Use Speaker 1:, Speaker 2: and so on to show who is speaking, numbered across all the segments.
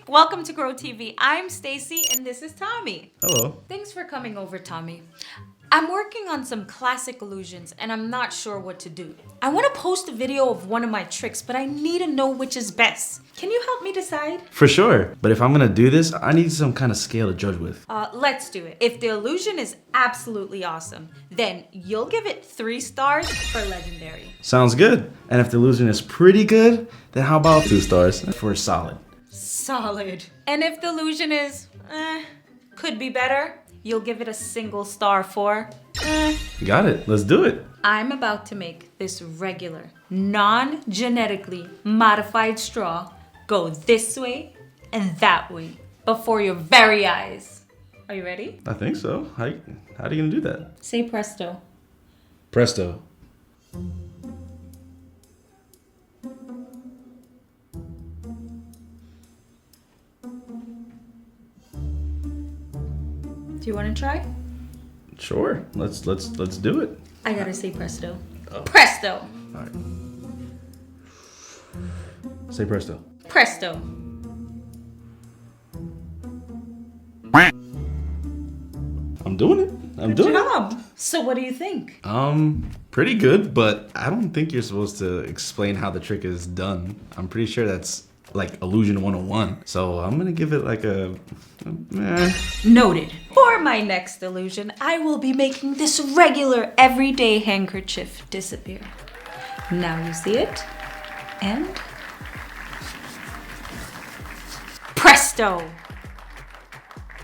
Speaker 1: Welcome to Grow TV. I'm Stacy and this is Tommy.
Speaker 2: Hello.
Speaker 1: Thanks for coming over, Tommy. I'm working on some classic illusions and I'm not sure what to do. I want to post a video of one of my tricks, but I need to know which is best. Can you help me decide?
Speaker 2: For sure. But if I'm gonna do this, I need some kind of scale to judge with.
Speaker 1: Let's do it. If the illusion is absolutely awesome, then you'll give it 3 stars for legendary.
Speaker 2: Sounds good. And if the illusion is pretty good, then how about 2 stars for solid?
Speaker 1: Solid. And if the illusion is, could be better, you'll give it a single star for,
Speaker 2: Got it. Let's do it.
Speaker 1: I'm about to make this regular, non-genetically modified straw go this way and that way before your very eyes. Are you ready?
Speaker 2: I think so. How are you gonna do that?
Speaker 1: Say presto.
Speaker 2: Presto.
Speaker 1: Do you want to try?
Speaker 2: Sure. Let's do it.
Speaker 1: I gotta say presto. Presto!
Speaker 2: All right. Say presto.
Speaker 1: Presto.
Speaker 2: I'm doing it. I'm doing
Speaker 1: Good job. So what do you think?
Speaker 2: it. Pretty good, but I don't think you're supposed to explain how the trick is done. I'm pretty sure that's like illusion 101. So I'm gonna give it like a
Speaker 1: Noted. For my next illusion, I will be making this regular everyday handkerchief disappear. Now you see it, and presto!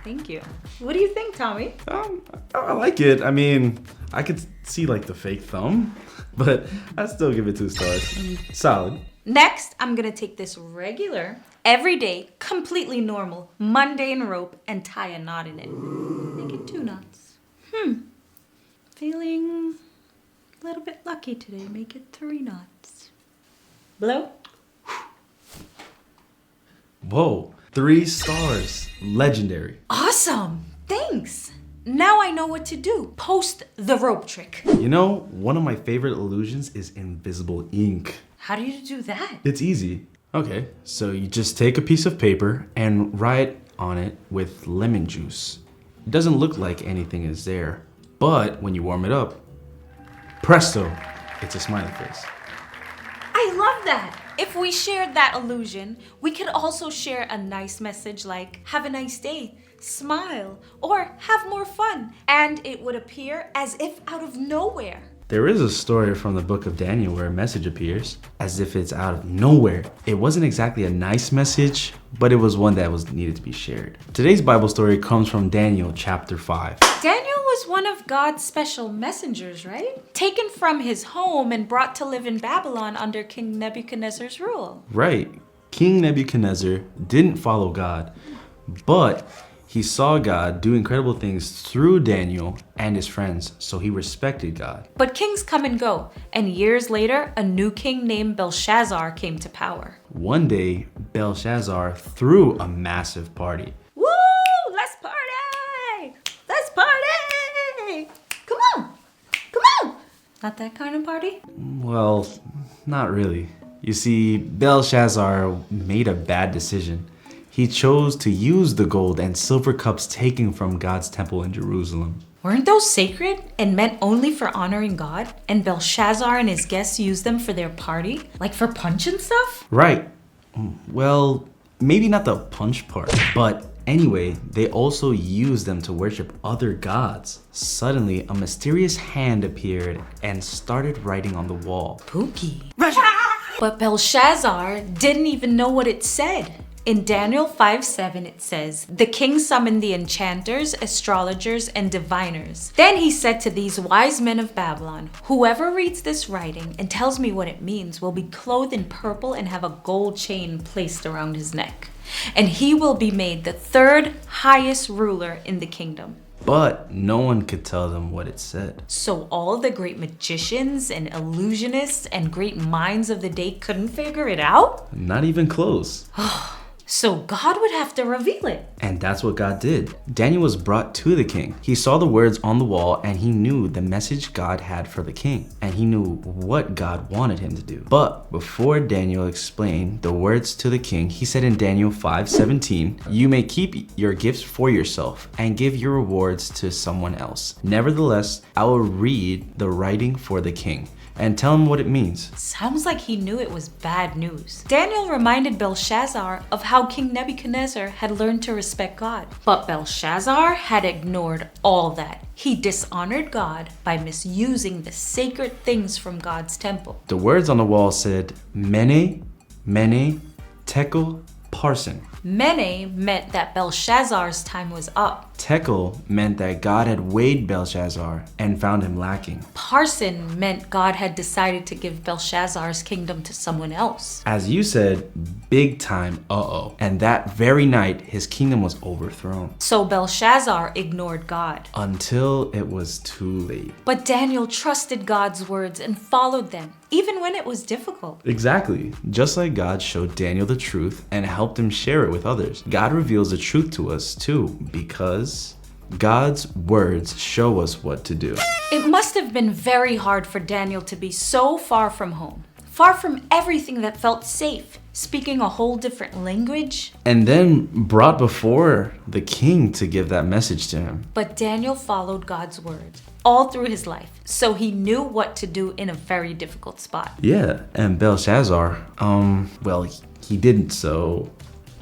Speaker 1: Thank you. What do you think, Tommy?
Speaker 2: I like it. I mean, I could see like the fake thumb, but I'd still give it 2 stars. Solid.
Speaker 1: Next, I'm gonna take this regular, everyday, completely normal, mundane rope and tie a knot in it. Make it 2 knots. Feeling a little bit lucky today. Make it 3 knots. Blow.
Speaker 2: Whoa, 3 stars. Legendary.
Speaker 1: Awesome! Thanks! Now I know what to do. Post the rope trick.
Speaker 2: You know, one of my favorite illusions is invisible ink.
Speaker 1: How do you do that?
Speaker 2: It's easy. Okay, so you just take a piece of paper and write on it with lemon juice. It doesn't look like anything is there, but when you warm it up, presto, it's a smiley face.
Speaker 1: I love that! If we shared that illusion, we could also share a nice message like, have a nice day, smile, or have more fun. And it would appear as if out of nowhere.
Speaker 2: There is a story from the book of Daniel where a message appears as if it's out of nowhere. It wasn't exactly a nice message, but it was one that was needed to be shared. Today's Bible story comes from Daniel chapter 5.
Speaker 1: Daniel was one of God's special messengers, right? Taken from his home and brought to live in Babylon under King Nebuchadnezzar's rule.
Speaker 2: Right. King Nebuchadnezzar didn't follow God, but he saw God do incredible things through Daniel and his friends, so he respected God.
Speaker 1: But kings come and go, and years later, a new king named Belshazzar came to power.
Speaker 2: One day, Belshazzar threw a massive party.
Speaker 1: Woo! Let's party! Let's party! Come on! Come on! Not that kind of party?
Speaker 2: Well, not really. You see, Belshazzar made a bad decision. He chose to use the gold and silver cups taken from God's temple in Jerusalem.
Speaker 1: Weren't those sacred and meant only for honoring God? And Belshazzar and his guests used them for their party? Like for punch and stuff?
Speaker 2: Right. Well, maybe not the punch part, but anyway, they also used them to worship other gods. Suddenly, a mysterious hand appeared and started writing on the wall.
Speaker 1: Pooky. But Belshazzar didn't even know what it said. In Daniel 5:7 it says, "The king summoned the enchanters, astrologers, and diviners. Then he said to these wise men of Babylon, whoever reads this writing and tells me what it means will be clothed in purple and have a gold chain placed around his neck. And he will be made the 3rd highest ruler in the kingdom."
Speaker 2: But no one could tell them what it said.
Speaker 1: So all the great magicians and illusionists and great minds of the day couldn't figure it out?
Speaker 2: Not even close.
Speaker 1: So God would have to reveal it.
Speaker 2: And that's what God did. Daniel was brought to the king. He saw the words on the wall and he knew the message God had for the king. And he knew what God wanted him to do. But before Daniel explained the words to the king, he said in Daniel 5:17, "You may keep your gifts for yourself and give your rewards to someone else. Nevertheless, I will read the writing for the king and tell him what it means."
Speaker 1: Sounds like he knew it was bad news. Daniel reminded Belshazzar of how King Nebuchadnezzar had learned to respect God. But Belshazzar had ignored all that. He dishonored God by misusing the sacred things from God's temple.
Speaker 2: The words on the wall said, Mene, Mene, Tekel, Parsin.
Speaker 1: Mene meant that Belshazzar's time was up.
Speaker 2: Tekel meant that God had weighed Belshazzar and found him lacking.
Speaker 1: Parsin meant God had decided to give Belshazzar's kingdom to someone else.
Speaker 2: As you said, big time uh-oh. And that very night, his kingdom was overthrown.
Speaker 1: So Belshazzar ignored God.
Speaker 2: Until it was too late.
Speaker 1: But Daniel trusted God's words and followed them, even when it was difficult.
Speaker 2: Exactly. Just like God showed Daniel the truth and helped him share it with others, God reveals the truth to us too, because God's words show us what to do.
Speaker 1: It must have been very hard for Daniel to be so far from home, far from everything that felt safe, speaking a whole different language.
Speaker 2: And then brought before the king to give that message to him.
Speaker 1: But Daniel followed God's word all through his life, so he knew what to do in a very difficult spot.
Speaker 2: Yeah, and Belshazzar, well, he didn't, so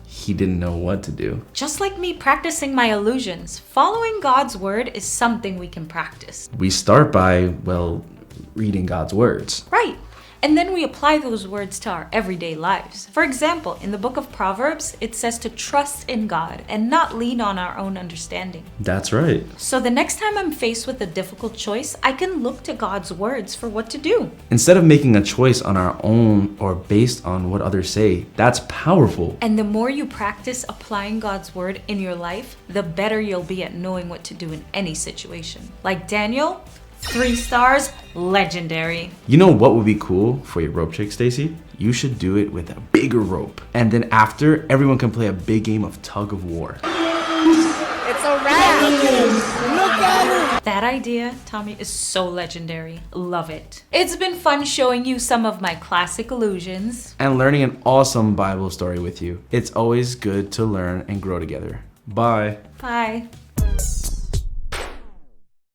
Speaker 2: he didn't know what to do.
Speaker 1: Just like me practicing my illusions, following God's word is something we can practice.
Speaker 2: We start by, well, reading God's words.
Speaker 1: Right. And then we apply those words to our everyday lives. For example, in the book of Proverbs, it says to trust in God and not lean on our own understanding.
Speaker 2: That's right.
Speaker 1: So the next time I'm faced with a difficult choice, I can look to God's words for what to do.
Speaker 2: Instead of making a choice on our own or based on what others say, that's powerful.
Speaker 1: And the more you practice applying God's word in your life, the better you'll be at knowing what to do in any situation. Like Daniel, 3 stars, legendary.
Speaker 2: You know what would be cool for your rope trick, Stacy? You should do it with a bigger rope. And then after, everyone can play a big game of tug of war.
Speaker 3: It's a wrap! Look at it!
Speaker 1: That idea, Tommy, is so legendary. Love it. It's been fun showing you some of my classic illusions.
Speaker 2: And learning an awesome Bible story with you. It's always good to learn and grow together. Bye.
Speaker 1: Bye.